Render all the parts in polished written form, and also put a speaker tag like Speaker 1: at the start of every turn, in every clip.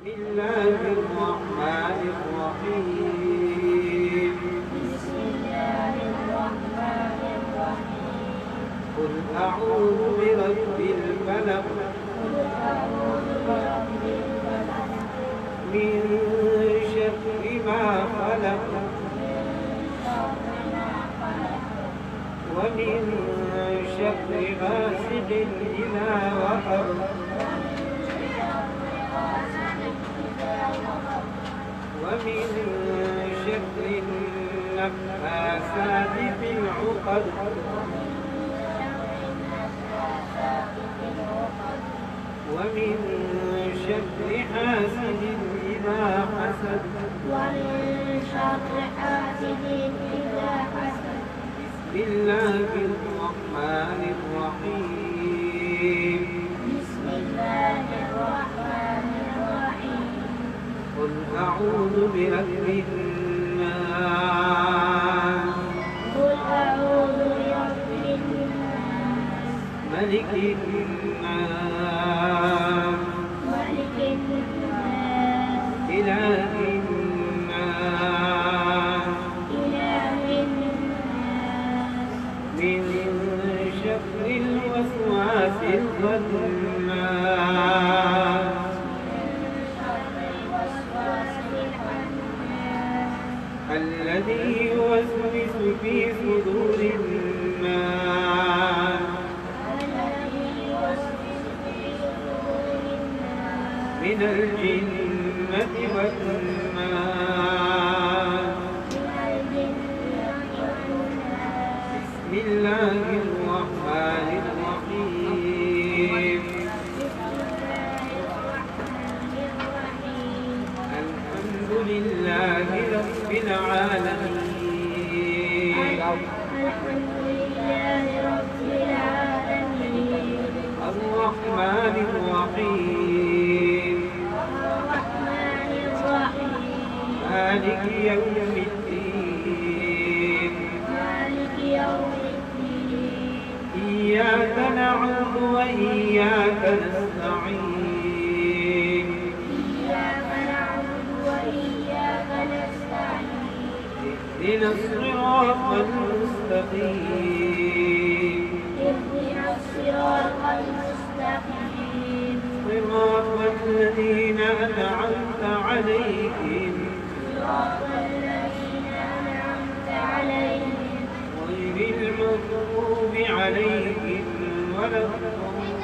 Speaker 1: بسم الله الرحمن الرحيم.
Speaker 2: بسم الله الرحمن الرحيم.
Speaker 1: قل أعوذ برب الفلق
Speaker 2: قل أعوذ برب الفلق
Speaker 1: من شر ما خلق
Speaker 2: من شر ما خلق
Speaker 1: ومن شر غاسق إذا وقب ومن شر النفاثات في العقد ومن شر حاسد إذا حسد بسم الله الرحمن الرحيم.
Speaker 2: بسم الله الرحمن الرحيم.
Speaker 1: قل أعوذ برب الناس
Speaker 2: قل أعوذ برب الناس
Speaker 1: ملك الناس
Speaker 2: ملك الناس
Speaker 1: إله الناس
Speaker 2: إله الناس
Speaker 1: من شر الوسواس الخناس
Speaker 2: شر الوسواس الخناس
Speaker 1: الذي يوسوس في صدور الناس
Speaker 2: الذي يوسوس في صدور الناس
Speaker 1: من الجنة والناس.
Speaker 2: من الجنة والناس.
Speaker 1: بسم الله الرحمن الرحيم.
Speaker 2: بسم الله الرحمن الرحيم.
Speaker 1: الحمد لله رب العالمين
Speaker 2: الحمد لله رب العالمين.
Speaker 1: الرحمن الرحيم
Speaker 2: الرحمن الرحيم.
Speaker 1: مالك يوم الدين
Speaker 2: مالك يوم الدين.
Speaker 1: إياك نعبد وإياك نستعين
Speaker 2: إياك نعبد وإياك نستعين.
Speaker 1: اهدنا الصراط المستقيم
Speaker 2: اهدنا الصراط المستقيم.
Speaker 1: صراط الذين أنعمت عليهم
Speaker 2: صراط الذين أنعمت عليهم
Speaker 1: غير المغضوب عليهم ولا الضالين.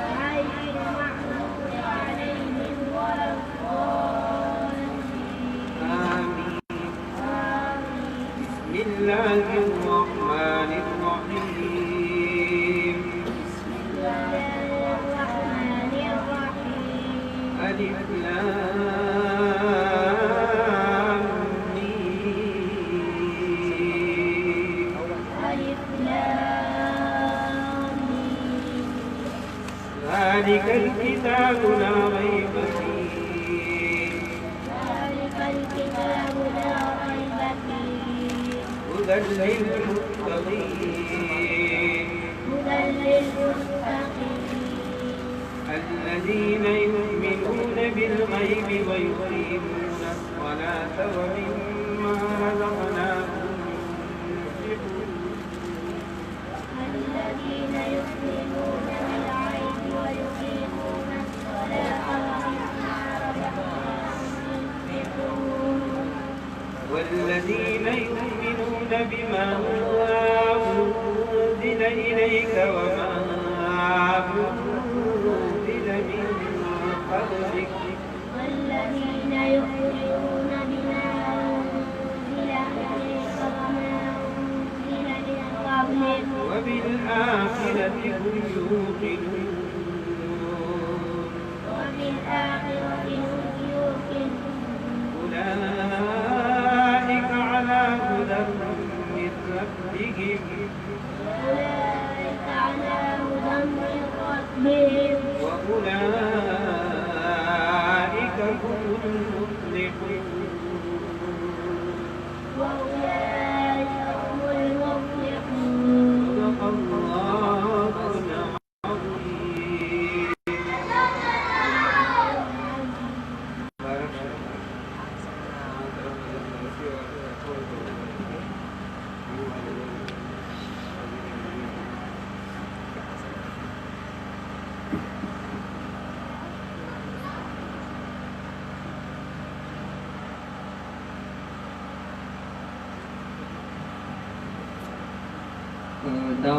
Speaker 2: غير المغضوب عليهم ولا الضالين.
Speaker 1: آمين.
Speaker 2: آمين.
Speaker 1: بسم الله الرحمن الرحيم.
Speaker 2: بسم الله الرحمن الرحيم.
Speaker 1: ألف لام ميم.
Speaker 2: ألف لام ميم.
Speaker 1: ذلك الكتاب لا ريب فيه
Speaker 2: ذلك الكتاب لا ريب فيه
Speaker 1: هدى للمتقين
Speaker 2: هدى للمتقين
Speaker 1: الذين يؤمنون بالغيب ويقيمون الصلاة ومما رزقناهم ينفقون
Speaker 2: الذين يؤمنون بالغيب ويقيمون الصلاة ومما رزقناهم ينفقون
Speaker 1: والذين يؤمنون بما أنزل إليك وما أنزل من قبلك
Speaker 2: والذين يؤمنون بما أنزل إليك وما أنزل من قبلك
Speaker 1: وبالآخرة هم يوقنون
Speaker 2: وبالآخرة هم يوقنون
Speaker 1: أولئك على هدى من ربهم
Speaker 2: أولئك على هدى من ربهم
Speaker 1: وأولئك هم المفلحون.
Speaker 2: وأولئك هم المفلحون.
Speaker 1: صدق الله العظيم.
Speaker 3: دا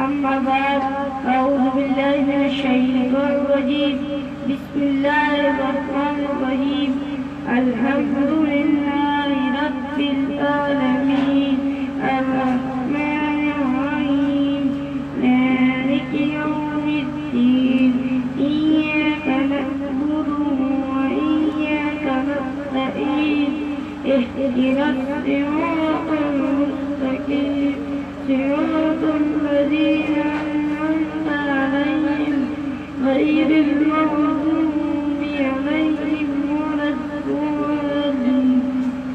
Speaker 2: أما بعد أعوذ بالله من الشيطان الرجيم بسم الله الرحمن الرحيم الحمد لله رب العالمين الرحمن الرحيم مالك يوم الدين إياك نعبد وإياك نستعين اهدنا الصراط المستقيم صراط الذين أنعمت عليهم غير المغضوب عليهم ولا الضالين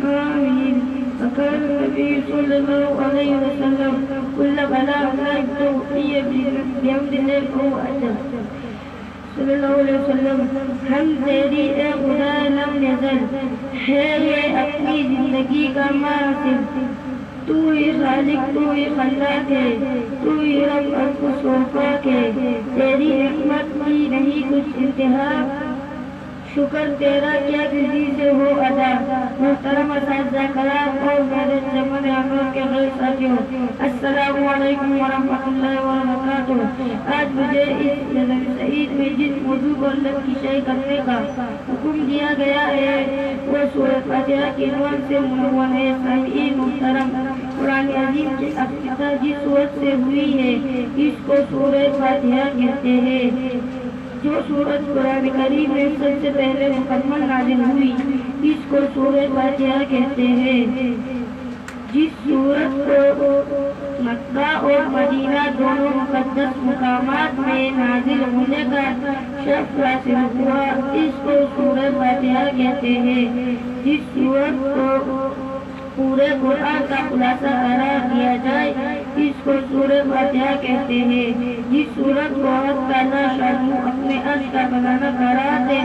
Speaker 2: آمين. فقال النبي صلى الله عليه وسلم كل بلاء لا يبدو بحمد الله فهو أجل. صلی اللہ علیہ وسلم ہم تیری اے خدا لم نزل ہے یہ اپنی زندگی کا مقصد تو ہی خالق تو ہی خلاق ہے تو ہی رب انفس و پاک ہے تیری رحمت کی نہیں کچھ انتہا شکر تیرا کیا کسی سے ہو ادا. محترم اساتذہ کرام اور میرے جمع عمر کے غیر ساتھیوں السلام علیکم ورحمۃ اللہ وبرکاتہ. آج مجھے اس سعید میں جس موضوع پر اللہ کی شائع کرنے کا حکم دیا گیا ہے وہ سورۃ فاتحہ کے عنوان سے عنوان ہے. سامعین محترم قرآن عظیم کی ابتدا جس سورت سے ہوئی ہے اس کو سورۃ فاتحہ کہتے ہیں. جو سورت قرآن کریم میں سب سے پہلے مکمل نازل ہوئی اس کو سورۃ فاتحہ کہتے ہیں. جس سورت کو مکہ اور مدینہ دونوں مقدس مقامات میں نازل ہونے کا شرف حاصل ہوا اس کو سورۃ فاتحہ کہتے ہیں. جس سورت کو پورے قرآن کا خلاصہ قرار دیا جائے اس کو سورۃ فاتحہ کہتے ہیں. جس سورت کو اللہ تعالیٰ شان اپنے عرش کا بنانا قرار دے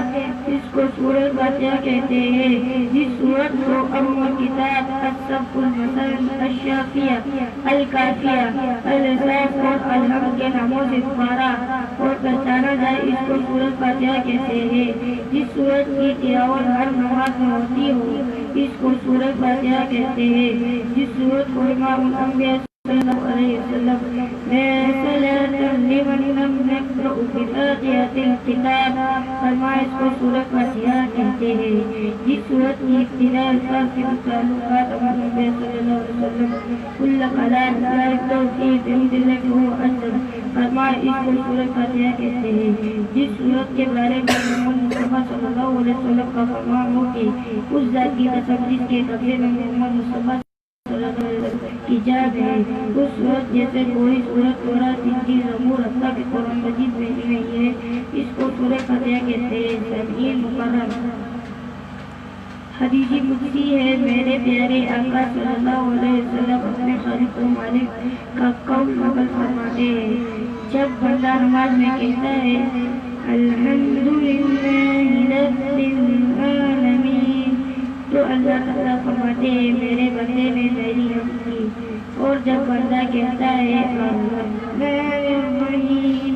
Speaker 2: اس کو سورۃ فاتحہ کہتے ہیں. جس سورت کو ام کتاب السبع المثل الشافیہ الکافیہ الاحزاب اور الحمد کے ناموں سے پکارا اور پہچانا جائے اس کو سورۃ فاتحہ کہتے ہیں. جس سورت کی تلاوت ہر نماز میں ہوتی ہو اس کو سورۃ فاتحہ کہتے ہیں. جس سورت کو امام الانبیاء صلی اللہ علیہ وسلم لمن لم يقرأ بفاتحة الكتاب فرمایا اس کو سورۃ فاتحہ کہتے ہیں. جس سورت کی ابتدا الفاظ کے تعلقات امام الانبیاء صلی اللہ علیہ وسلم کل کلام لا يبدأ فيه بحمد الله فهو أجل فرمایا اس کو سورۃ فاتحہ کہتے ہیں. جس سورت کے بارے میں محمد مصطفیٰ صلی اللہ علیہ وسلم کا فرمان ہو کہ اس ذات کی قسم جس کے قبضے میں محمد مصطفیٰ ایجاب ہے اس سورت جیسے کوئی سورت تورات انجیل زبور اللہ کے قرآن مجید میں نہیں ہے اس کو سورۃ فاتحہ کہتے ہیں. سامعین مکرم حدیث قدسی ہے میرے پیارے آقا صلی اللہ علیہ وسلم اپنے خالق و مالک کا قول نقل فرماتے ہیں. جب بندہ نماز میں کہتا ہے الحمدللہ رب العالمین تو اللہ تعالیٰ فرماتے ہیں میرے بندے نے میری حمد کی. اور جب بندہ کہتا ہے الرحمن الرحیم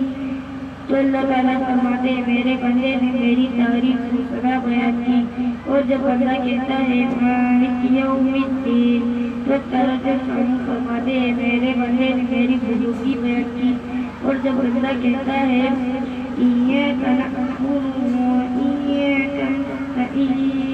Speaker 2: تو اللہ تعالیٰ فرماتے ہیں میرے بندے نے میری تعریف کی ثنا بیان کی. اور جب بندہ کہتا ہے مالک یوم الدین تو تعالیٰ فرماتے ہیں میرے بندے نے میری بزرگی بیان کی. اور جب بندہ کہتا ہے ایاک نعبد و ایاک نستعین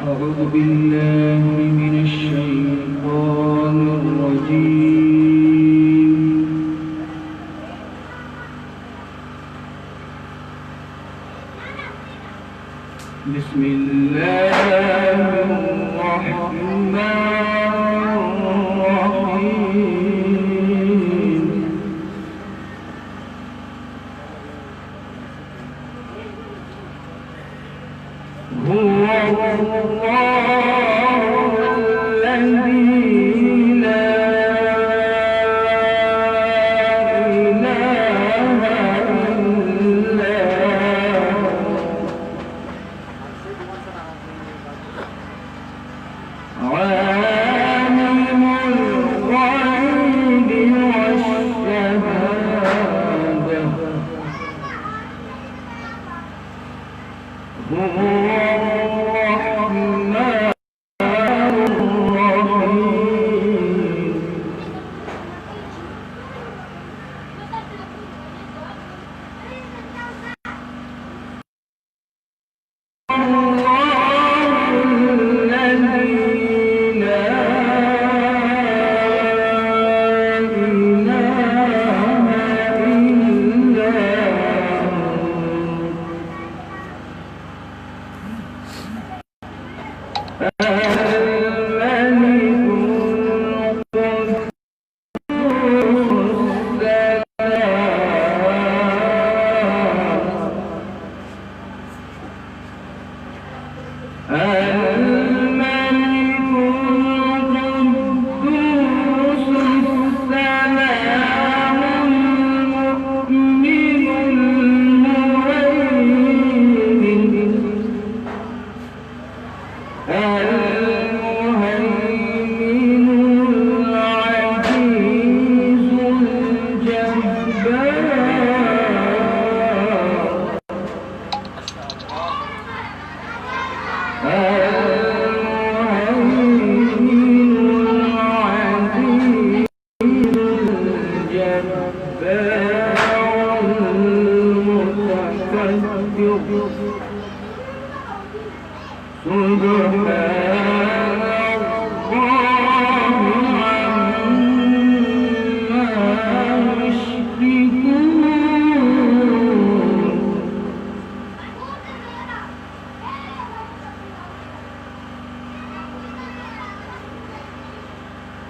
Speaker 1: أعوذ بالله من الشيطان الرجيم بسم الله الرحمن الرحيم هو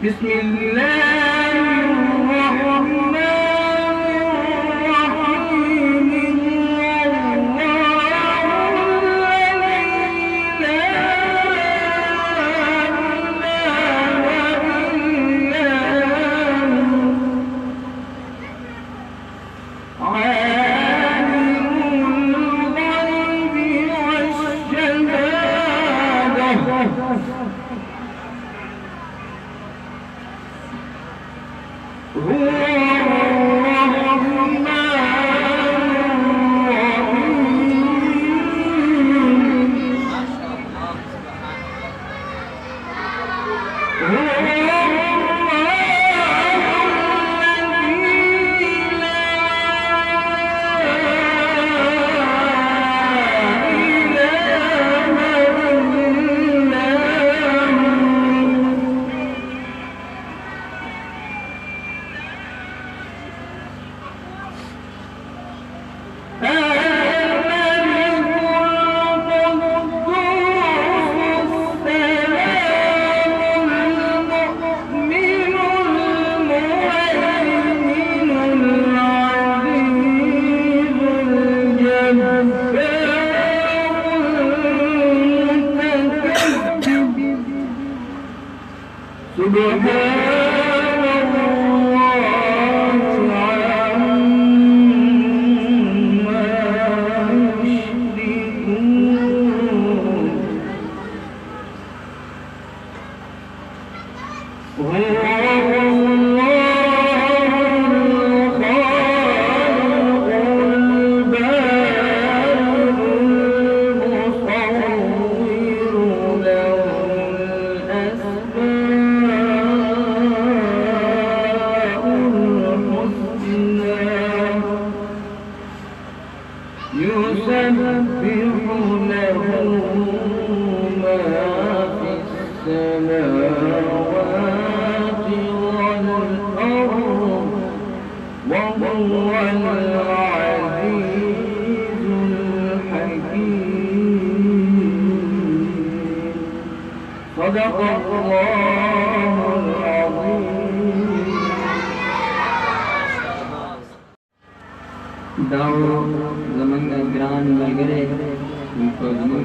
Speaker 1: بسم الله الرحمن الرحيم هو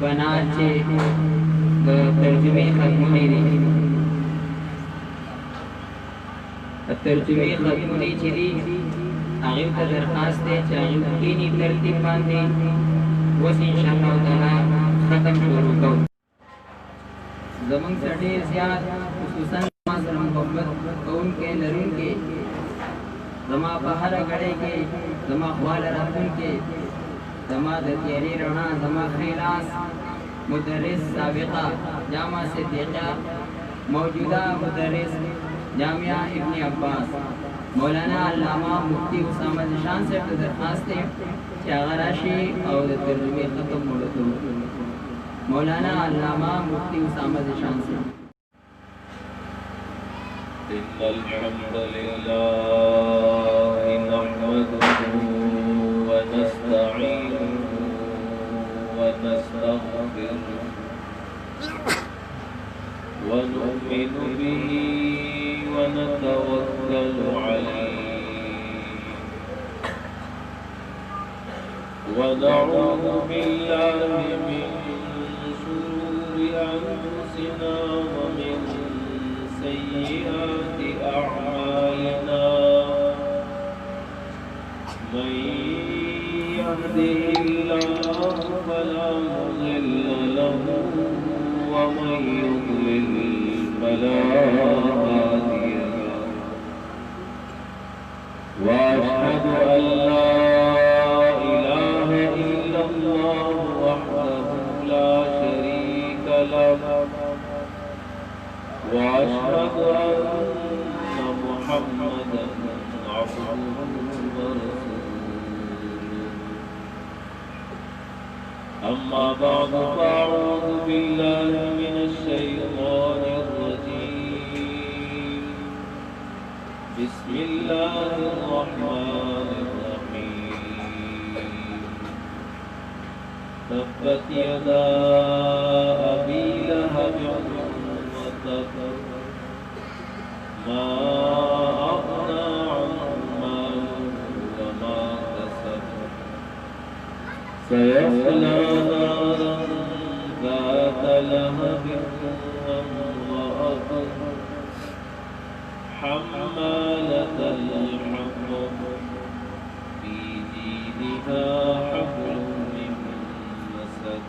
Speaker 3: بنات چې د ترجمې ختمونه دي ترجمې ختمونه چې دي هغه ته درخواست دی چې هغه کینی ترتیب باندې اوس ان شاء الله تعالی ختم شروع کوو زمونږ سره ډېر زیات خصوصا ما سره محبت کوونکي لرونکي زما په هره ګړۍ کې زما خواله راتلونکي زما د تیارې رڼا زما ښی لاس مدرس سابقه جامعه صدیقه موجوده مدرس جامعه ابن عباس مولانا علامه مفتی اسامه شان صاحب ته درخواست دی چې هغه راشي او د ترجمې ختم وکړو مولانا علامه مفتی اسامه شان صاحب
Speaker 4: إن الحمد لله نحمده ونستعينه ونستغفره ونؤمن به ونتوكل عليه ونعوذ بالله من شرور أنفسنا ومن سيئات أعمالنا من يهده الله فلا مضل له ومن يضلل فلا هادي له وأشهد أن لا إله إلا الله وحده لا شريك له وأشهد أن محمدا عبده ورسوله أما بعد فأعوذ بالله من الشيطان الرجيم بسم الله الرحمن الرحيم تبت يدا أبي لهب ما أغنى عنه ماله وما كسب سيصلى نارا ذات لهب وامرأته حمالة الحطب في جيدها حبل من مسد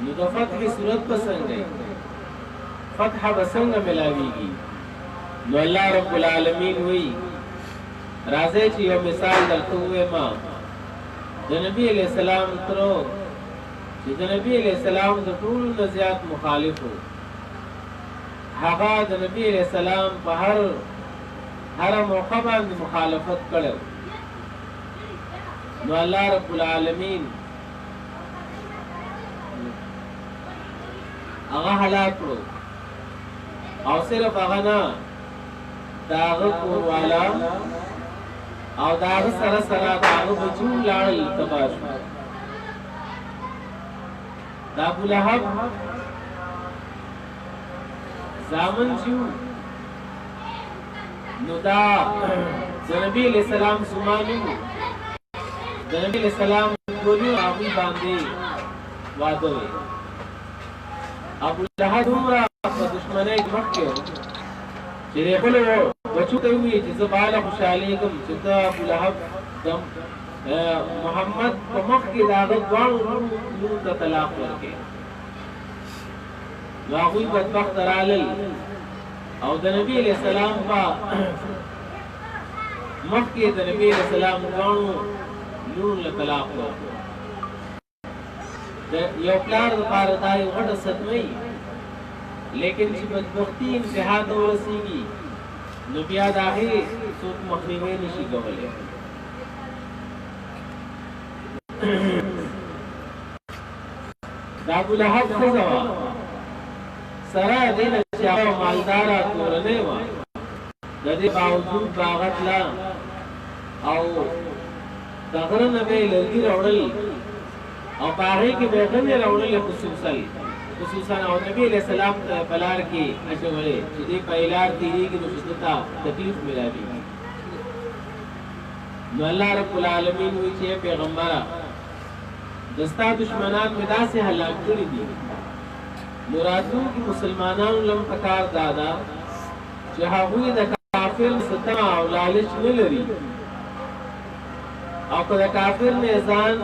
Speaker 4: نو د فتح صورت پسنګ فتح بسنګ ملاویږي نو الله رب العالمین وی راځي چې یو مثال درته وایم د نبی علیہ السلام ترو چې د نبی علیہ السلام د ټول نزيات مخالفو هغه د نبی علیہ السلام په هر موقع باندې مخالفت کړو نو الله رب العالمین هغه هلاک کړو او صرف هغه نه داغه کور والا او داغه سره داغه بچو لاړل تباش دا ابو لهب زامن شو نو دا نبی علیہ السلام سمانو د نبی علیہ السلام ګورو هغه باندې واده وي ابو لهب عمره په دشمنی مخکې چې خپل بچو ته وی چې زباله خوشالي کوم چې دا ابو لهب محمد په مخ کې داغه دوه نور ته طلاق ورکړي نو هغه بدبخت رالل او د نبی علیہ السلام په مخ کې د نبی علیہ السلام دوه نور له طلاق ورکړي یو پلار د پاره دا یو غټه صدمه لیکن چې بدبختی انتها ته ورسیږي نو بیا داغه څوک مخنیوي نشي کولای دا ابو لهب خزوا سره دې چې هغه مالدارا کورنۍ و د دې باوجود باغت لا او دغه نبی لږی راوړل او باغې کې به غنې راوړل خصوصا او نبی علیہ السلام بلار کې اچولې چې دې پهلار تیری کې نو شدتا تکلیف ملایي نو الله رب العالمین وی چې پیغمبره دستا دشمنان می داسې هلاک کړي دي مرادو کې مسلمانانو لم پکار دادا چې هغه د کافر ستا او لالچ نه لري او کله کافر نه ځان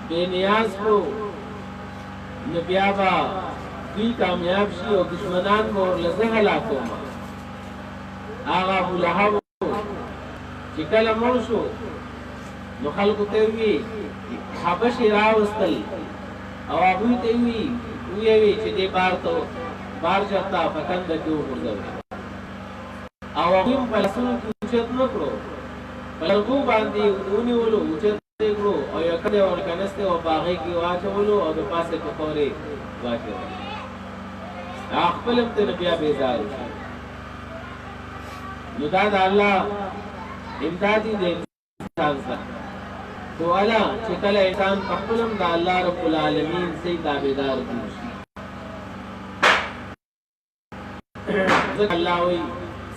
Speaker 4: بے نیاز کو نبیابا دوی کامیاب شي او دشمنان مور لزه هلاکو آغا ابو لهب چې کله مړ شو نو خلکو ته وی حبش راوستل او هغه ته وی چې دې بار چاته پکند کې وګرځول او هغه په لاسونو کې چت نه کړو بلکې باندې ونی ولو چت کړو او یو کده ورکنسته او باغې کې واچولو او د پاسه په خوري واچولو خپل ته بیا بیزار نو دا د الله امدادي دې انسان سره تو الا چې کله انسان خپلم د الله رب العالمین سي تابعدار شي ذکر الله وي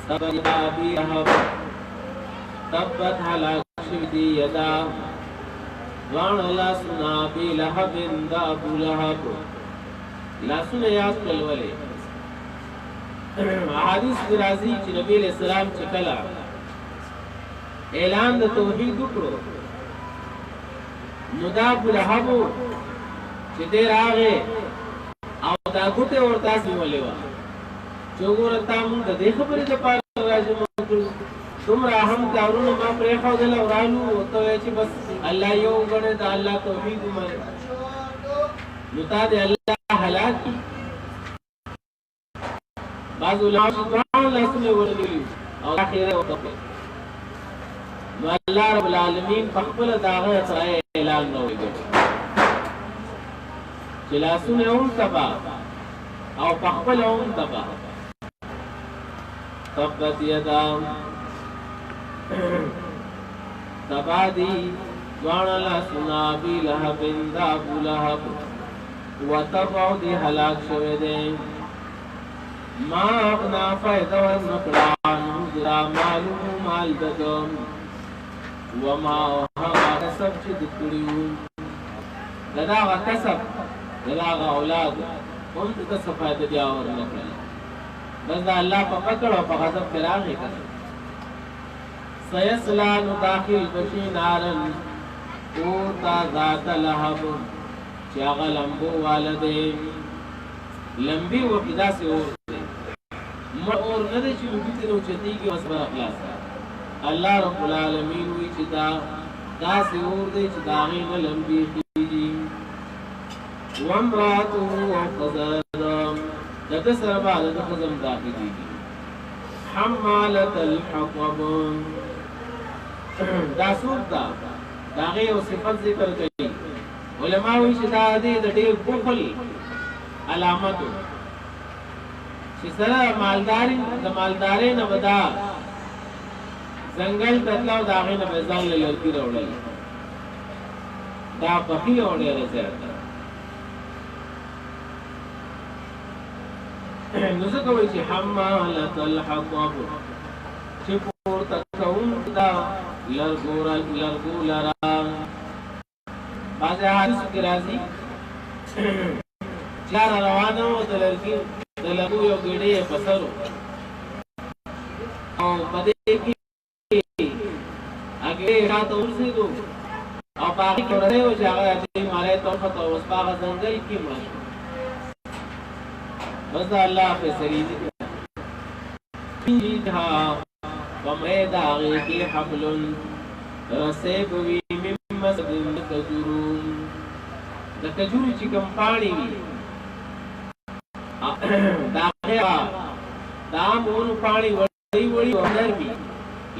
Speaker 4: سبابي رهب تبت هلاك شدي يدا وان لا سنا بي لهب دا ابو لهب لا سنا یاد کولې حدیث راځي چې نبی علیہ السلام چې کله اعلان د توحید وکړو نو دا ابو لهب چې دې راغې او دا ګوته ورته نیولې و چې ورته موږ د دې خبرې لپاره راځو تمرا هم کارونه ما پرې خو دل اورالو ته چې بس الله یو غړې د الله توحید ومنه نو تا دې الله هلاک بعض علماء لاسونه ورغلي او اخیره وکړه نو الله رب العالمین په خپل داغه سره اعلان نوې چې لاسونه هم تبا او په خپل هم تبا تبت یدا تبادی دوان لاسنا بی لہب دا ابو لہب وتبعو دی حلاک شوه دے ما اغنا فائدہ ورنقلان درا مالو مال ددم وما اوها کسب چه دکڑیو دداغ کسب دداغ اولاد ان کسب فائدہ دیا ورنقلان بس دا اللہ پا پکڑ و پا غضب فراغی کسب سیسلان داخل بشی نارن اوتا ذات لہب چې هغه لمبو والده لمبي وقدا سے اور دے اور نه دې چې وګړي ته چتیږي وسبر اخلاص الله رب العالمین وی چې دا سے اور دې چې دا غي نه لمبي کیږي وامراته وقذرم دغه سره باندې د خزم داخلي حمالة الحطب دا سوق دا داغه او صفات ذکر کوي علماء وی چې دا دې د ډېر بخل علامت چې سره مالداري د مالداري نه ودا ځنګل تطلاو داغه نه ځان له لړکی راوړل دا بخیل وړي راځي نو څه کوي چې حمالة الحطب چې پورته کوم دا لرګو لرا بعض حدیث کې راځي چار روانو د لرګو یو ګډې پسرو او پدې کې هغه راته ورسېدو او باقي کړه او چې هغه چې مالې توفه او اوس باغ ځنګل کې مړ بس الله فیصله دي فيها وميدا غيكي حبل رسيب وي من مسد الكجور دکجور چې کوم پانی وي دا مون پانی وړي ورنرمي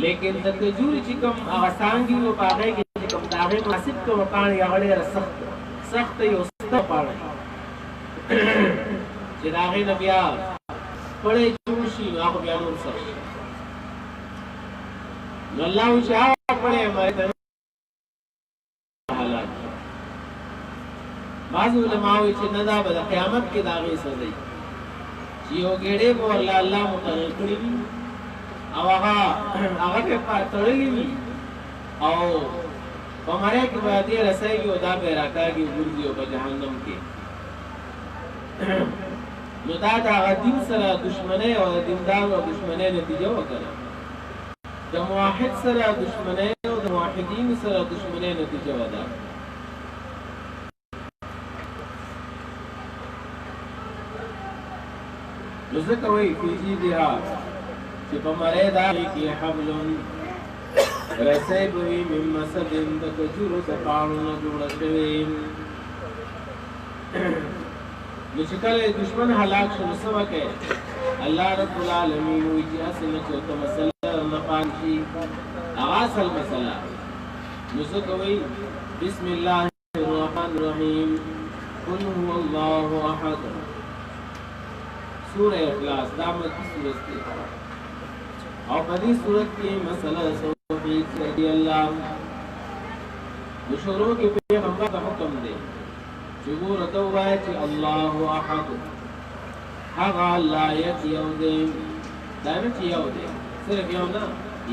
Speaker 4: لیکن دکجور چې کوم هغه څنګه و پاګه کې کوم داغه مناسب کوم پانی هغه سخت یو سخت پانی چې داغه نه بیا پړې جوشي هغه بیا نور سره الله شاء پړې مې حالات بعض علماء چې نه دا به قیامت کې داغه سزا چې یو ګړې کو الله مقرر کړی او هغه په پاتړلې وي او په مړې کې باندې رسېږي او دا به راکاږي ورځي او په جهنم کې نو دا دین سره دشمنی او دیندار او دشمنی نتیجه وکړه د موحد سره دشمنی او د موحدین سره دشمنی نتیجه ودا نو ځکه وایي فیجی دیها چې په مړې دا کې حبل رسېب وي من مسد د کجورو د پاڼو نه جوړه شوې نو چې کله دشمن هلاک شو نو څه وکړي الله رب العالمین وی چې اصل څه ته مسله نه پانشي هغه اصل مسله نو څه کوي بسم الله الرحمن الرحیم قل هو الله احد سورہ اخلاص دا مکی سورت دی او په دې سورت کې مسله توحید دی الله نو شروع کې پیغمبر ته حکم دی جمهور ته وایي چې الله احد هغه لا یو دی دا نه چې یو دی صرف یو نه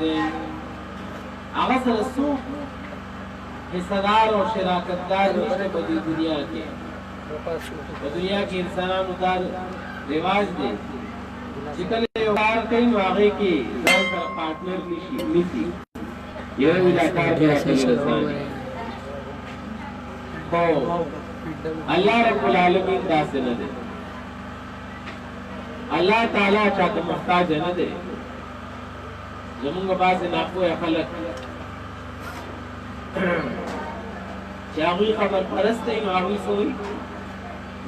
Speaker 4: دی هغه سره څوک حصدار او شراکتدار نشته په دې دنیا کې په دنیا کې انسانانو دا رواج دی چې کله یو کار کوي نو هغه کې ځان سره پارټنر نشي یو ویلا کار کوي الله رب العالمین داسې نه دی الله تعالی چاته محتاج نه دی زمونږ بعضې ناپوهه خلک چې هغوی خبر پرست دی نو هغوی څه وایي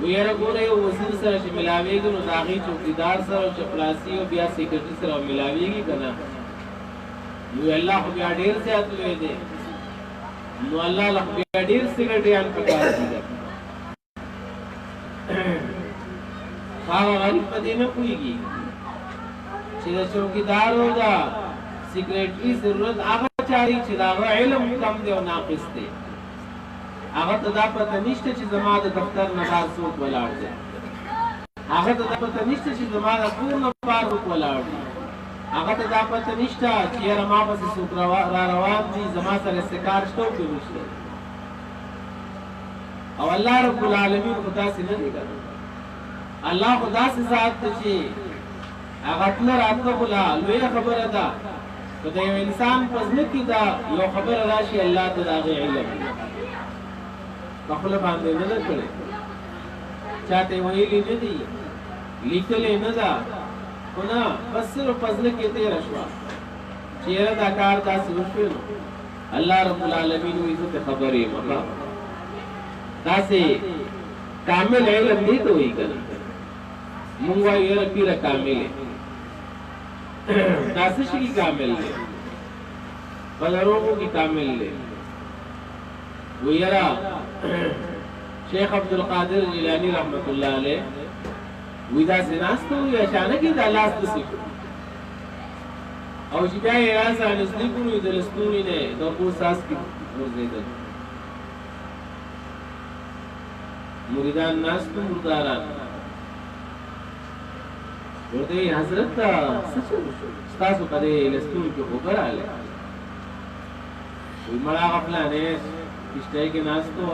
Speaker 4: وی یاره ګوره یو وزیر سره چې ملاوېږي نو د هغې چوکیدار سره او چپړاسي او بیا سیکرټري سره ملاوېږي که نه نو الله خو بیا ډېر زیات لوی دی نو الله له بیا ډېر سیکرټریان پکار دي هغه غریب په دې نه پوهېږي چې د چوکیدارو د سیکرټري ضرورت هغه چاري چې د هغه علم کم دی او ناقص دی هغه ته دا پته نشته چې زما د دفتر نه بار څوک ولاړ دی هغه ته دا پته نشته چې زما د کور نه بار څوک ولاړ دی هغه ته دا پته نشته چې یاره ما پسې څوک را روان دي زما سره استکار شته او که نشته او الله رب العالمین خو داسې نه دی که الله خو داسې ذات دی چې هغه تله راتله خو لا لویه خبره ده که د یو انسان په زړه کې دا یو خبره راشي الله ته د هغې علم خپل باندې نه کړي چاته ویلي نه دي لیکلې نه ده خو نه بس صرف فضل کې تیر شو چیرې دا کار تاسو وشو الله رب العالمین وې ته خبرې مکه تاسو کامل علم دې ته وی کړه مونږ یې رپیره کامل تاسو شي کامل دې بلروغو کی کامل دې ویرا شیخ عبد القادر جیلانی رحمت الله علیه ودا سناستو یا شانکی دا لاس دسکو او چې بیا یې راسه نسلی کونو د لستونی نه د کو ساس کی ورزیدل مریدان ناستو مرداران ورته حضرت تا ستاسو کده لستونی کې وګراله وی مړه غفلانه کشته کې ناستو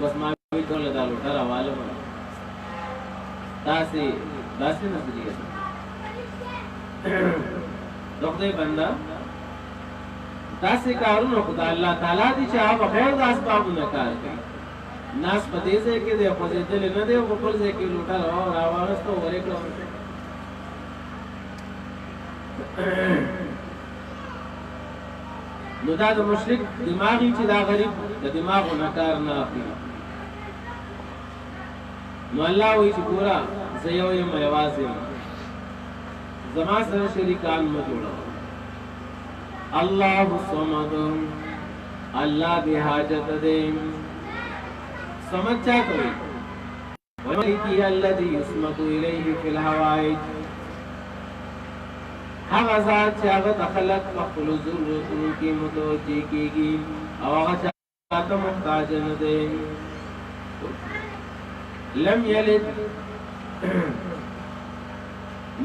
Speaker 4: بس ما وی ټول دا لوټه راواله تاسو نه سړي دغه بندا تاسو کارونه خدای الله تعالی دې چې هغه خیر د اسبابونه کار کوي ناس په دې ځای کې د خوځېدل نه دی او په خپل ځای کې لوټه راوړستو ورې کړو نو دا د مشرک دماغي چې دا غریب د دماغو نه کار نه اخلي نو الله وی چې ګورا زه یو یم یوازې زما سره شریکان مه جوړوه الله الصمد الله به حاجت دې سمجھ چاته وي وملکی الذي يسمد اليه في الحوائج هغه ذات چې هغه خلق په خپل ضرورتونو کې متوجي کیږي او هغه ته محتاج نه دی لم یلد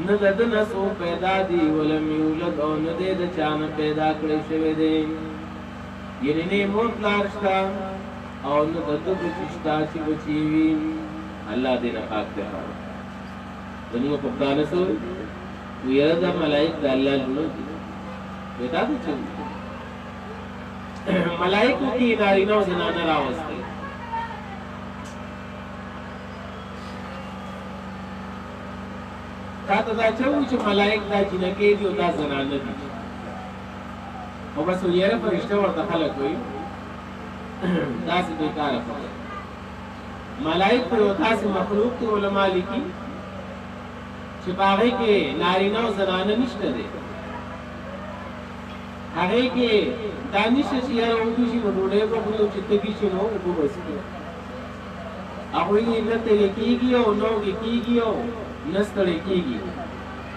Speaker 4: نه د نسو پیدا دی ولم یولد او نه د چانه پیدا کړی شوی دی یعنی نه مور پلارشتا او نه د بچشتا چې بچی وي الله دې نه پاک دی دنیا په خدای سره ویره د ملائک د الله لونه دي ودا ته چې ملائکو کې نارینه او زنانه راوستي تاسو دا چې ملائک دا جنکې دي او دا زنانه دي او بس ویره فرشته ورته خلک وي دا څه دوی کار کوي ملائک په تاسو مخلوق ته علماء لیکي چې باغې کې نارینه او زنانه نشته دي هغه کې دانش چې یاره وږي شي وډوړې په خپل چې تګي شي نو په وسیله هغه یې نه ته کېږي او نو کېږي او نستړی کېږي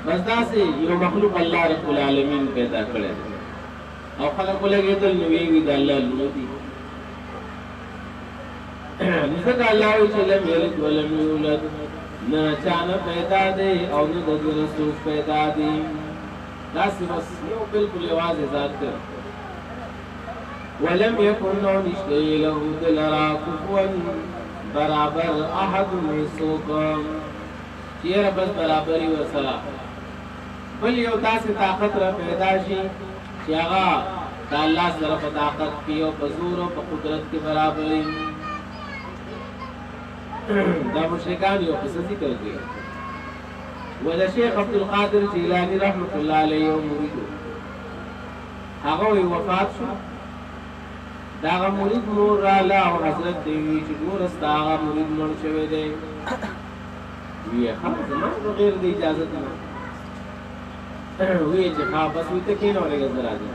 Speaker 4: بس دا سه یو مخلوق الله رب العالمین پیدا کړی او خلق لګېدل نو وی د الله لونه دي ځکه الله چې لم یلد ولم یولد نه چانه پیدا دی او نه د رسول پیدا دی دا بس یو بالکل واضح ذات دی ولم یکن نو نشته له دلرا کفوا برابر احد میسوک چیرې بس برابرۍ ورسره بل یو داسې طاقت را پیدا شي چې هغه د الله سره په طاقت کې او په زور او په قدرت کې برابرۍ دا مشرکان یو قصه ذکر کوي ولا شیخ عبد القادر جیلانی رحمت الله علیه او مرید هغه وفات شو دا مرید نور را او حضرت دی چې نور استاغه مرید مړ شوی دی وی خلاص ما غیر دی اجازه نه وی چې ها بس وي ته کینو لګا راځي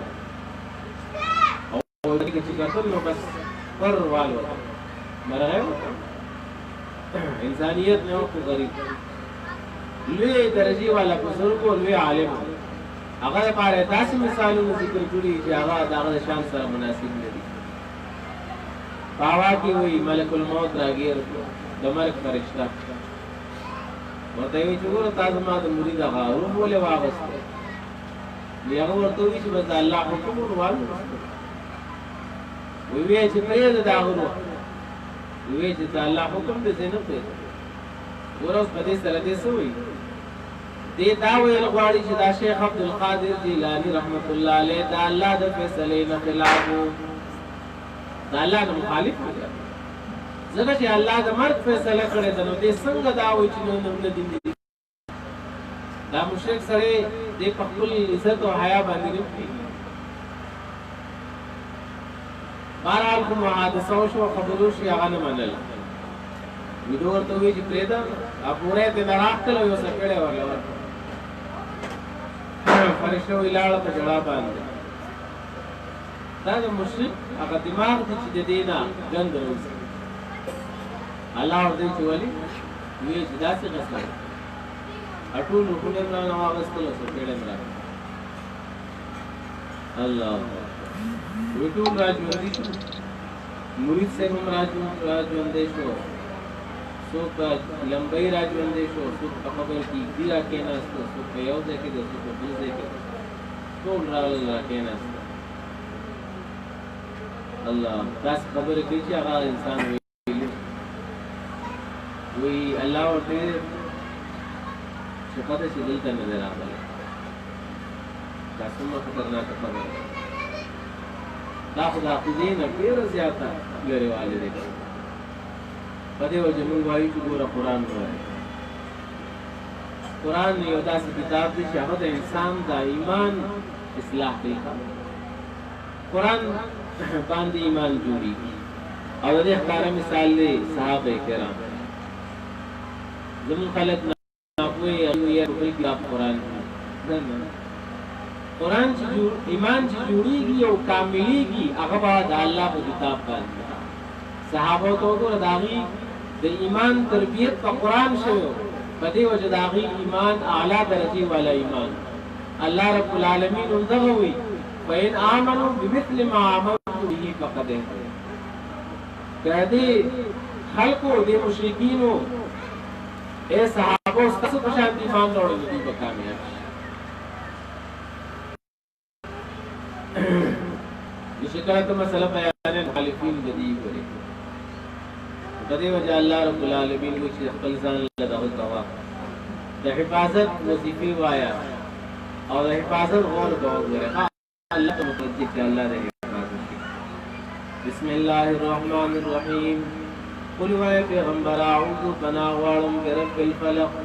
Speaker 4: او دغه چې کتل نو بس پر والو مرغه انسانیت نه او غریب لوی درجه والا بزرګ او لوی عالم هغه لپاره تاسو مثالونه ذکر کړی چې هغه دغه شان سره مناسب دي باوا کی وی ملک الموت راګیر د مرګ فرشتہ ورته وی چې ګور تاسو ما د مرید هغه روح ولې واغسته یو ورته وی چې بس الله حکم ورواله وی چې پرې دا غرو وی چې الله حکم دې نه پې ورس په دې سره دې سوې دې دا ویل غواړي چې دا شیخ عبد القادر جیلانی رحمت الله علیه دا الله د فیصله نه خلاف دا الله نه مخالف دی ځکه چې الله د مرګ فیصله کړې ده نو دې څنګه دا وایي چې نو نه دین دي دا مشرک سره دې په خپل عزت او حیا باندې نه کوي بهرحال کوم حادثه شو خبرو شي هغه نه منل ویډیو ورته وی چې پرېدا اپوره ته نه راځل یو څه کړه ورل فرشتو ویلاړه په جړا باندې دا د مشرک هغه دماغ دي چې د دینه جنگ وروسته الله ورته چې ولي وی چې داسې غسل اټول روحونه نه واغستل څه کړه مرا الله وټول راځي مرید سے هم راځوندې شو څوک لمبای راځوندې شو څوک په خبر کې دی راکېناست څوک په یو ځای کې د څوک په بل ځای کې ټول راکېناست الله تاسو خبره کوي چې هغه انسان وی الله ورته چې پته چې دلته نه راغلی تاسو مو خطرناک خبره دا خدا خودی نه ډیر زیاته لري والي دي په دې وجه موږ وایو چې ګوره قرآن وایي قرآن یو داسې کتاب دی چې هغه د انسان د ایمان اصلاح کوي قرآن باندې ایمان جوړیږي او د دې ښکاره مثال دی صحابه کرام زموږ خلک ناپوهي او یې بل کتاب قرآن قرآن چې ایمان چې جوړیږي او کاملیږي هغه به د الله په کتاب باندې صحابه ته وګوره د هغې د ایمان تربیت په قرآن شوی په دې وجه د هغې ایمان اعلی درجې والا ایمان الله رب العالمین هم دغه وایي فإن آمنوا بمثل ما آمنتم به فقد اهتدوا که دې خلکو دې مشرکینو اے صحابو ستاسو په شان ایمان راوړل دوی به کامیاب شي یہ کہا تو مسئلہ بیان مخالفین جدید کرے بدے وجہ اللہ رب العالمین کو چیز اقبل ځان لدغه کوا د حفاظت وظیفه وایا او د حفاظت غور غور غره الله ته متوجه چې الله دې حفاظت بسم الله الرحمن الرحیم قل وای پیغمبر اعوذ بنا غوالم برب الفلق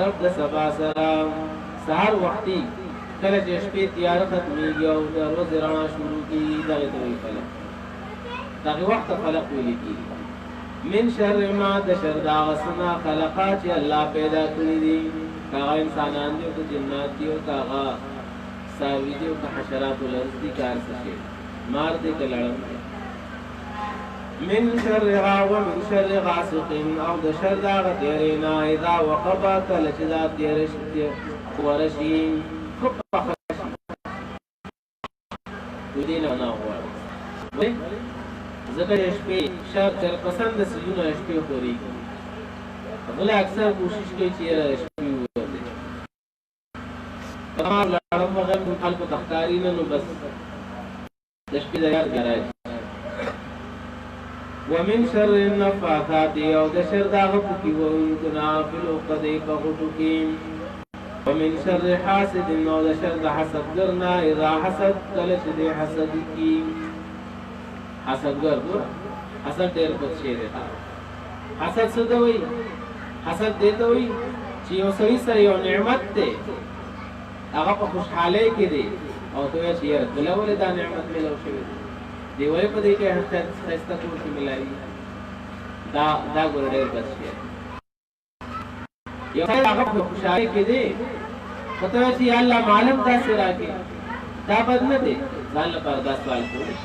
Speaker 4: رب د سبا سلام سحر وختي کله چې شپې تیار ختمېږي او د ورځې رڼا شروع کېږي دغې ته وایي فلق دغې وخت ته فلق ویلې کېږي من شر ما د شر د هغه څه نه خلقا چې الله پیدا کړي دي که هغه انسانان دي او که جنات دي او که هغه څاروي دي او که حشراتو لرز دي که هر څه شی مار دی که لړم دی من شرها ومن شر غاسق او د شر د هغه تیرې نه اذا وقبه کله چې دا تیره ورشي ودین انا غواړي ځکه شپې شر پسند سيونه شپې خوري غل اکثر کوشش کوي چې شپې وځي تمام لړم مغل خلکو تختاري نه نو بس د شپې د یاد راځي ومن شر النفاثات او د شر دا غو کی وو کنا فلو قدی په غټو کې ومن شر حاسد نو د شر د حسد ګرنا اذا حسد کله چې د حسد کی حسد ګر حسد ډېر بد شی دی حسد څه دی حسد دی ته وي چې یو سړي سره یو نعمت دی هغه په خوشحالۍ کې دی او ته یې چې دلته ولې دا نعمت ملو شوی دی وای په دې کې خسته کول کې ملایي دا ګور ډېر بد شی یو هغه په خوشحالۍ کې دی پته چې الله معلوم تاسو راکې دا بد نه دی ځان لپاره دا سوال کوي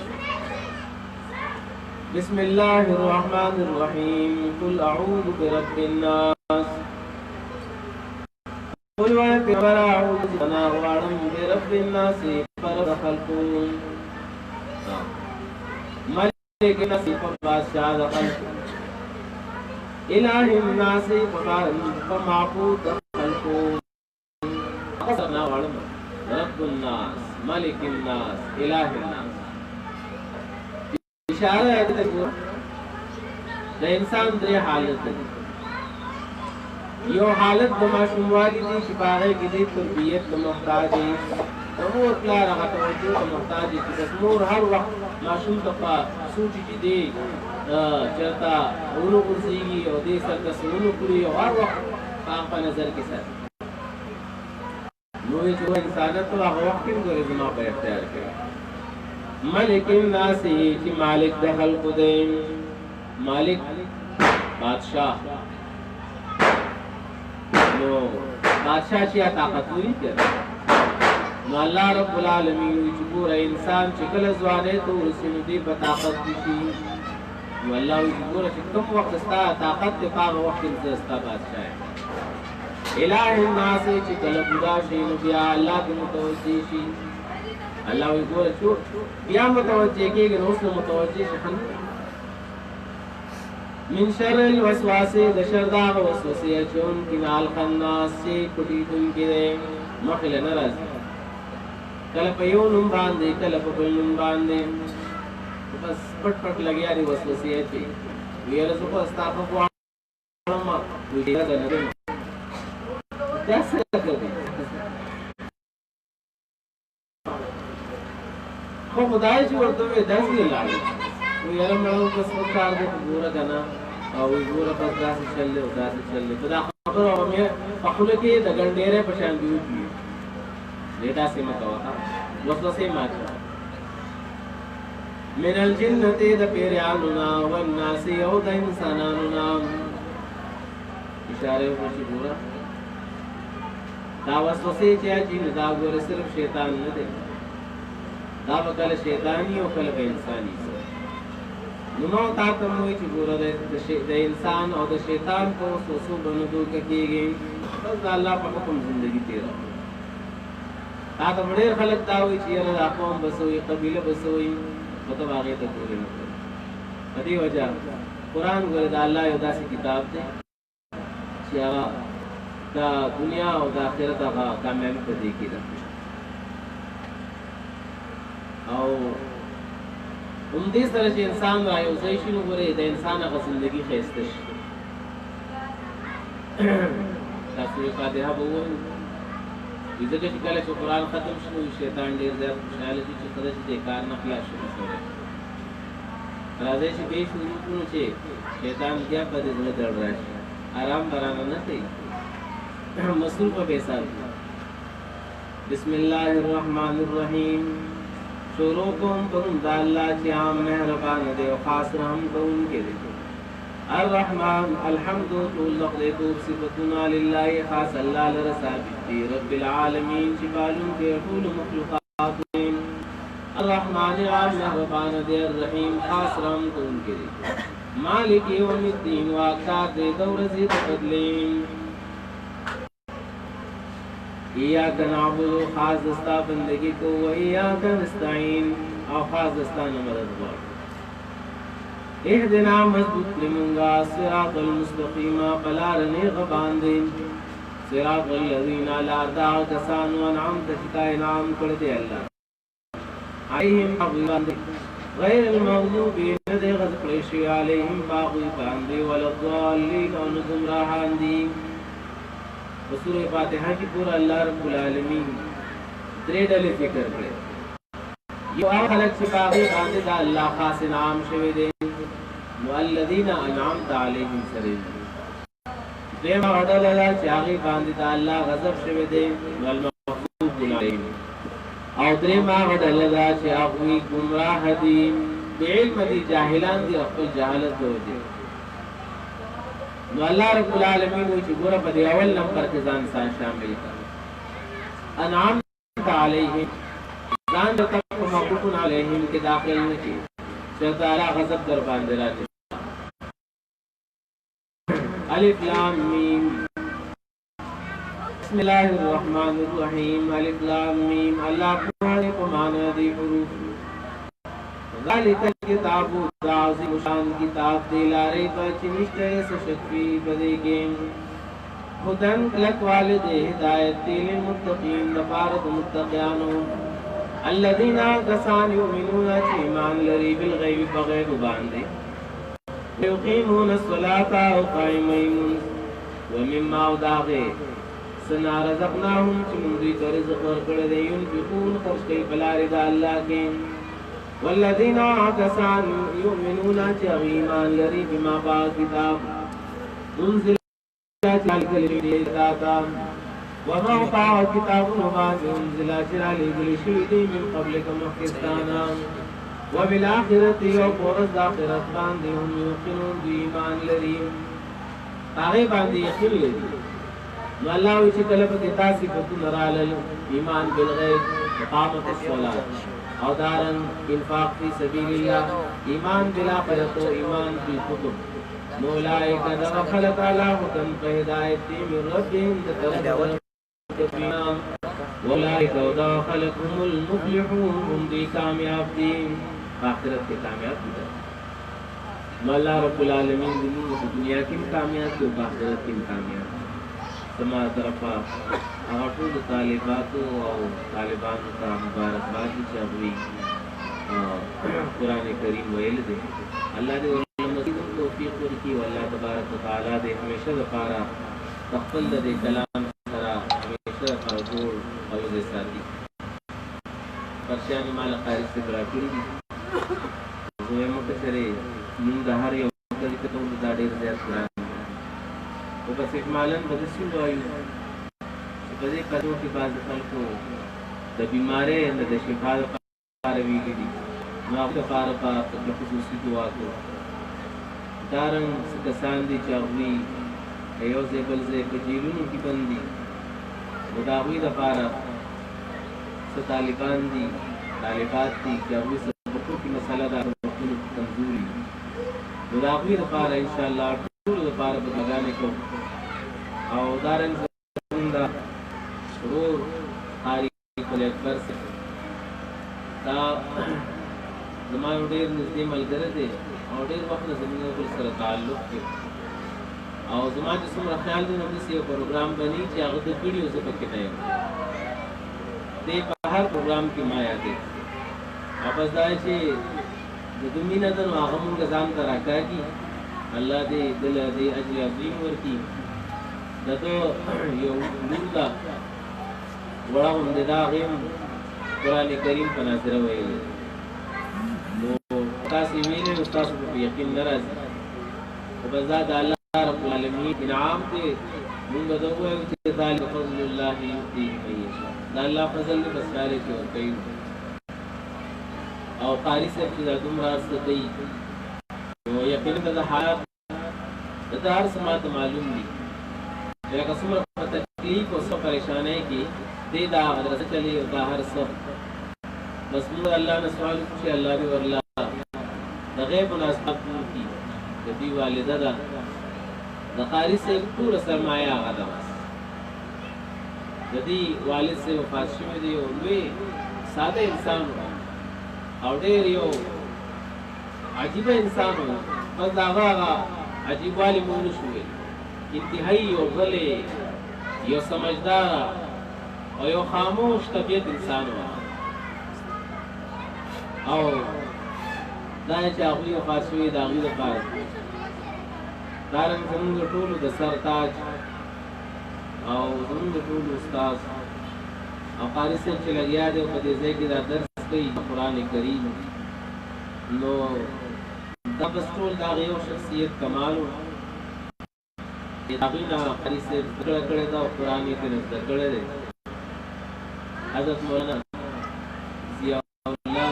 Speaker 4: بسم الله الرحمن الرحيم قل اعوذ برب الناس قل اعوذ برب الناس فرد خلقون ملك الناس فبادشاہ خلق الہ الناس فمعبود خلقون قصرنا وعلم رب الناس ملك الناس الہ الناس اشاره ہے د انسان درې حالت دي یو حالت د ماشوموالي دي چې په هغې کې دی تربیت د محتاج د مور پلار هغه توجه د محتاج چې د مور هر وخت ماشوم ته په سوچي چې دی چېرته ونه غورځېږي او دې سر ته څه ونه کړي او هر وخت هغه په نظر کې ساتي نو چې انسانیت ته هغه وخت کې ګورې زما په اختیار کې ملک الناس چې مالک د خلقو دی مالک بادشاہ نو بادشاہ چې طاقت لري نو الله رب العالمین چې ګوره انسان چې کله ځوانۍ ته ورسي نو دی په طاقت کې شي نو الله چې ګوره چې کوم وخت ستا طاقت دی په هغه وخت کې زه ستا بادشاہ یم الہ الناس چې کله بوډا شي نو بیا الله ته متوجه شي الله وی ګوره چې بیا متوجه کېږي نو اوس نو متوجه شي من شر الوسواس د شر دا وسوسه چون کینال خناس سے کټی دن کې مخل ناراض کله په یو نوم باندې کله په بل نوم باندې بس پټ پټ لګیا دی وسوسه چې ویره زه په استافه کوم وی دا نه دا څه کوي خو خدای چې ورته داسې لاړ ویره مړو په سکار د ګوره کنه او ګوره په داسې چلې او داسې چلې په دا خبره او مې په خله کې د ګنډېره په شان دی دې داسې مکوه وسوسه ماته من الجنه د پیرانو نا والناس او د انسانانو نا اشاره وشي ګوره دا وسوسه چې دا ګوره صرف شیطان نه دی دا کله شیطانی او کله انساني نو تا ته موي چې ګوره د انسان او د شیطان په وسوسو باندې دوکه کېږي بس الله په حکم ژوندۍ تیرا تا ته ډېر خلک دا وایي چې یاره دا قوم بسوي قبیله بسوي مطلب هغې ته پورې نه کوي په دې وجه قرآن ګوره د الله یو داسې کتاب دی چې هغه د دنیا او د آخرت هغه کامیابي په دې کې ده او دې سره چې انسان را یو ځای شي نو ګورې د انسان هغه زندګي ښایسته شي دا سورې فاتحه به ووایو ځکه چې کله چې قرآن ختم شي نو شیطان ډېر زیات خوشحاله شي چې خدای چې دې کار نه خلاص شروع کوي راځئ چې بې شروع کړو چې شیطان بیا په دې زړه ډډ راشي آرام برانه نه کوي مسئول په بې سر بسم الله الرحمن الرحیم شروع کوم په نوم د الله چې عام مهربان دی او خاص رحم کوونکی دی الرحمن الحمد لله ذو صفاتنا لله خاص الله لره ثابت دی رب العالمین چې پالونکی ټول مخلوقات دی الرحمن عام مهربان دی الرحیم خاص رحم کوونکی دی مالک یوم الدین واقعات دی د ورځې د بدلین ایاک نعبد خاص دستا بندگی کو و ایاک نستعین او خاص دستا مدد غواړو اهدنا مضبوط لمنگا صراط المستقیم بلارنی غباندین صراط الذین لار دا کسانو انعمت شکا انعام کړی الله علیہم باندې غیر المغضوب ندی غض کړی شي علیہم باغی باندې ولضالین او گمراهان دي سورہ فاتحہ کی پورا اللہ رب العالمین درې ډلې ذکر کړې یو هغه خلک چې باغی باندې دا الله خاص انعام شوی دی نو الذین انعمت علیهم سره دیم هغه ډله چې هغې باندې دا الله غضب شوی دی نو المغضوب علیهم او دریم هغه ډله ده چې هغوی ګمراه دي بعلم دي جاهلان دي خپل جهالت د وجې نو الله رب العالمین وی چې ګوره په دې اول نمبر کې ځان انسان شامل کړ انعمت علیهم ځان د مغضوب علیهم کې داخل نه شي چې تعالی غضب در باندې راځي الف لام میم بسم الله الرحمن الرحیم الف لام میم الله په معنا دی حروف ذالک الکتاب عظیم شان کتاب دی لارې په چنشته سشفی بدی کې خدان لک والد ہدایت للمتقین لپاره متقیانو الذين كسان يؤمنون ایمان لري بالغیب بغیب باندې يقيمون الصلاة او قائمون ومما وداغه سنا رزقناهم چې موږ دوی ته رزق ورکړی دی ينفقون خرج کوي په لارې د الله کې والذین کسان یؤمنون چې هغوی ایمان لري بما په کتاب انزل چې رالیږلی دی تا ته وما په کتابونو باندې انزل چې رالیږلي شوي دي من قبلک مخکې ستا نه وبالآخرة او په ورځ د آخرت باندې هم یوقنون دوی ایمان لري هغې باندې یقین لري نو الله وایي چې کله پکې دا صفتونه رالل ایمان بالغیب اقامت الصلاة او دارن انفاق فی سبیل الله ایمان بالآخرت و ایمان بالکتب نو اولئک دغه خلق علی هدى په هدایت دي من ربهم د اولئک دغه خلق هم المفلحون هم دي کامیاب دي آخرت کې کامیاب دي نو الله رب العالمین دې موږ په دنیا کې کامیاب او په آخرت کې کامیاب سما طرفا هغه ټول طالباتو او طالبانو ته مبارکباد چې هغوی قرآن کریم ویل دی الله دې ورته مزید توفیق ورکړي او الله تبارک وتعالی دې همیشه دپاره خپل د دې کلام سره همیشه دپاره جوړ او دې ساتي پرشیانې ماله قاري صاحب راکړي دي زه وایم که چېرې مونږ د هر یو طریقه ته دا ډېر زیات ګران او بس اجمالا به داسې ووایو چې په دې کلو کې بعض خلکو د بیمارۍ د شفا لپاره ویلي دي نو هغو لپاره به خصوصي دعا کړو دارنګ څه کسان دي چې هغوی یو ځای بل ځای په جیلونو کې بند دي نو د هغوی لپاره څه طالبان دي طالبات دي چې هغوی سبقو کې مسله ده سبقونو کې کمزوري نو د هغوی لپاره انشاءالله ټولو لپاره به دعاګانې کوو او دارنګ زموږ د ورور قاري ګل اکبر صاحب دا زما یو ډېر نږدې ملګری دی او ډېر وخت نه زموږ ټول سره تعلق دی او زما چې څومره خیال دی نو داسې یو پروګرام بني چې هغه ته کړي او زه پکې نه یم دی په هر پروګرام کې ما یادې او بس دا چې د ده مینه ده نو هغه مونږ ځان ته راکاږي الله دې دله دې اجر عظیم ورکړي د ده یو لور ده وړه غوندې ده هغې هم قرآن کریم په ناظره ویلی نو تاسې ویلی نو ستاسو په یقین نه راځي خو بس دا د الله رب العالمین انعام دی مونږ به ده ووایو چې ذلک فضل الله یؤتیه من یشاء دا الله فضل دی بس لارې کې ورکوي او قاري صاحب چې دا دومره څه کوي نو یقینا د حالات د هر څه ماته معلوم دي چې لکه څومره په تکلیف او څه پریشانۍ کې دی دا مدرسه چلي او دا هر څه بس موږ الله نه سوال وکړو چې الله دې ورله د غیب مناسبت وکړي د دې والده ده د قاري صاحب ټوله سرمایه هغه ده بس د دې والد صاحب وفات شوی دی او لوی ساده انسان او ډېر یو عجیبه انسان و بس د هغه عجیب والي مونږ نه شو ویلی انتهایي یو غلی یو سمجداره او یو خاموش طبیعت انسان و او دا چې هغوی وفات شوي د هغوی لپاره دارنګ زمونږ د ټولو د سر تاج او زمونږ د ټولو استاذ او قاري صاحب چې لګیا دی او په دې ځای کې دا درس کوي قرآن کریم نو دا بس ټول د هغې یو شخصیت کمال و د هغوی نه قاري صاحب زده کړې ده او قرآن یې ترې زده کړی دی حضرت مولانا ضیاء الله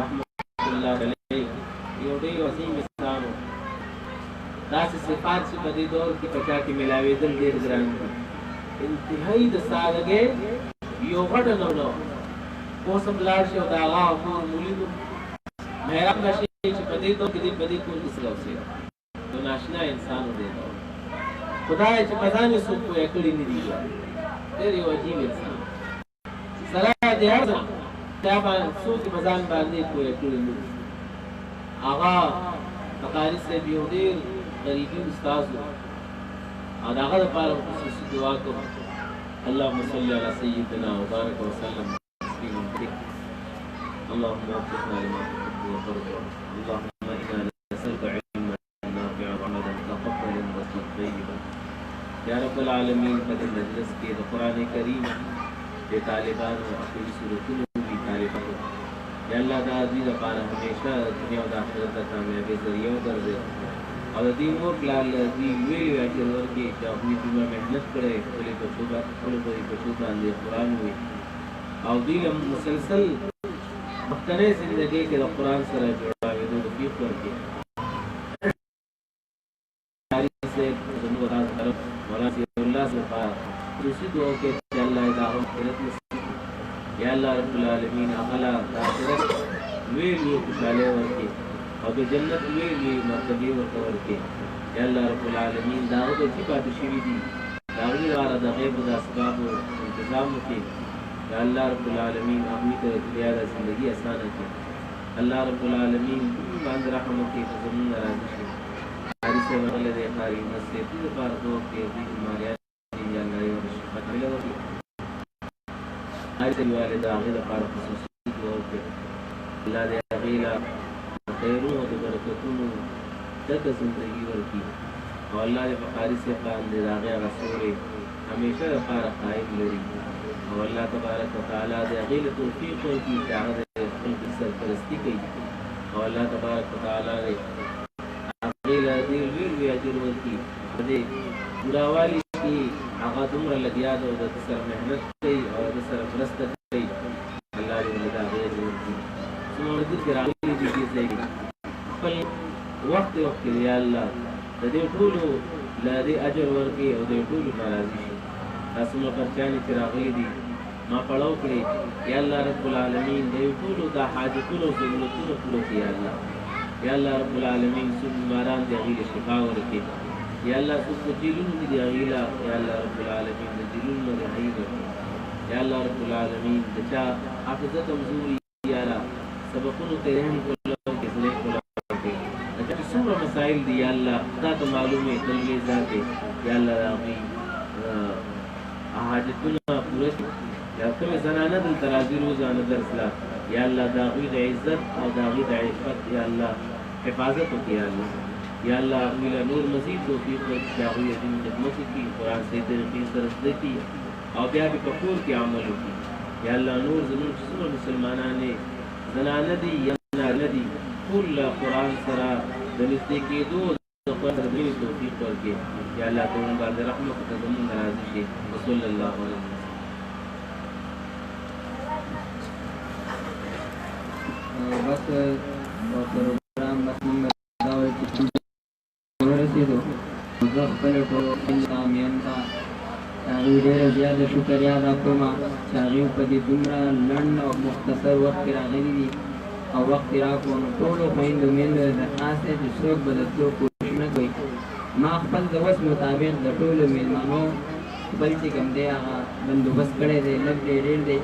Speaker 4: رحمت الله علیه یو ډېر عظیم انسان و داسې صفات چې په دې دور کې په چا کې میلاوېدل ډېر ګران دي انتهایي د سادګۍ یو غټه نونه وه اوس هم لاړ شي او د هغه کور ولیدو حیران به شي چې په دې دور کې دی په دې کور کې څه اوسېده یو ناشنا انسان و دې دور خدای چې په ځان یې څوک پوهه کړي نه دي ډېر یو عجیب انسان سره د هر څه چا باندې څوک یې په ځان باندې پوهه کړي نه دي هغه د قاري صاحب یو ډېر غریبي استاذ و او د هغه دپاره خصوصي دعا کوم اللهم صل علی سیدنا وبارک وسلم اللهم وفقنا لما تحب وترضى اللهم انا نسالك علما نافعا وعملا متقبلا ورزقا طيبا یا رب العالمین په دې مجلس کې د قرآن کریم د طالبانو خپل صورتونو دي طالبانو یا الله دا دې لپاره همیشه دنیا او آخرت ته کامیابی ذریعہ وګرځي او د دې مور پلان دې ویلي اجر ورکړي چې خپل دومره محنت کړي خپل بچو باندې قرآن وي او دې مسلسل مختلف زندگی کې د قرآن سره جوړاوېدو توفیق ورکړي مولانا سے دوسری دعا کے اللہ دعو خیرت نصیب یا اللہ رب العالمین اغلا آخرت ویلی خوشحالے ورکے اور جنت ویلی مرتبی ورکے یا اللہ رب العالمین دعوت اچھی بات شوی دی دعوی وارا دا غیب دا اسباب و انتظام کی یا اللہ رب العالمین اپنی کا زیادہ زندگی آسان کی اللہ رب العالمین باند رحمت کی فضمون راضی شد حارث وغلد خاری مسجد دې لپاره دوه کې دې مالیات یا الله یو شفاعت ملي ورکړي حارث والد هغه لپاره خصوصي دعا وکړي الله دې هغه له خیرونو او برکتونو ډکه زندګي ورکړي او الله دې په حارث باندې هغه رسول همیشه لپاره قائم لري او الله تبارک وتعالى دې هغه له توفیق ورکړي چې هغه خپل سرپرستی کوي او الله تبارک وتعالى غیلا دې وی اجر ورکړي دې پوراوالي کې هغه دومره لګیا ده او د سره محنت کوي او د سره مرسته کوي الله دې ولدا اجر ورکړي څومره دې راغلي دي چې خپل وخت یا الله د دې ټولو لا دې اجر ورکړي او دې ټولو ناراضي شي تاسو نو پرچاني چې راغلي دي ما پړاو کړی یا الله رب العالمین دې ټولو د حاجتونو ضرورتونو پوره کړي یا الله یا اللہ رب العالمین سب بیماران دی اغیل شفا ورکی یا اللہ سب جیلون دی اغیلا یا اللہ رب العالمین دی جیلون دی اغیلا یا اللہ رب العالمین دچا حافظت مزوری یا اللہ سبقون تیرہم کلو کسلے کلو دچا سمر مسائل دی یا اللہ ذات معلومی دلوی ذاتے یا اللہ راغی حاجتنا پورتی یا کم زنانہ دل ترازی روزانہ درسلا یا اللہ داغید عزت اور داغید عفت یا اللہ حفاظت ہوتی ہے یا اللہ میلا نور مزید توفیق داغید دین خدمت کی قرآن سے طریقے سرس دیتی اور بیا بھی کفور کی عمل ہوتی یا اللہ نور زمین جسم مسلمانان زنانہ دی یا ندی کل قرآن سرا دلستے کی دو دقوان توفیق ورکے یا اللہ تمہیں بعد رحمت تضمن نرازی شے وصلی اللہ علیہ وسلم
Speaker 3: بس پروګرام بس موږ دا وایو چې ورسېدو زه خپل ټول انسانان ته هغوی ډېره زیاته شکریا ادا کوم چې هغوی په دې دومره لنډ او مختصر وخت کې راغلي دي او وخت یې راکړو نو ټولو خویندو میندو ته درخواست دی چې څوک به د تلو کوشش نه کوي ما خپل د وس مطابق د ټولو میلمنو خپل چې کوم دی هغه بندوبست کړی دی لږ دی ډېر دی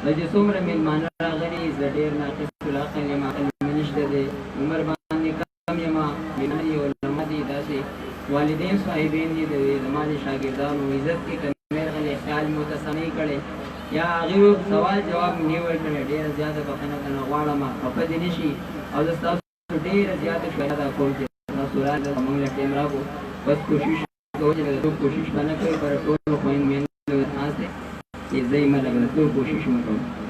Speaker 3: د چې څومره میلمانه راغلي زه ډېر ناقص العقل یم عقل مې نشته دی عمر باندې کم یم میلمانه دي علما دي داسې والدین صاحبین دي زما د شاګردانو عزت کې کمې راغلې خیال مې ورته سمې کړی یا هغوی سوال جواب مې نه ورکړی ډېره زیاته بخښنه کنه غواړم خفه دې نه شي او زه ستاسو ډېره زیاته شکر ادا کوم چې تاسو راغلئ موږ له ټیم راغلو بس کوشش کوو چې کوشش به نه کوئ پر ټولو خویندو میندو درخواست دی چې زه یې مه لګوم کوشش وکړم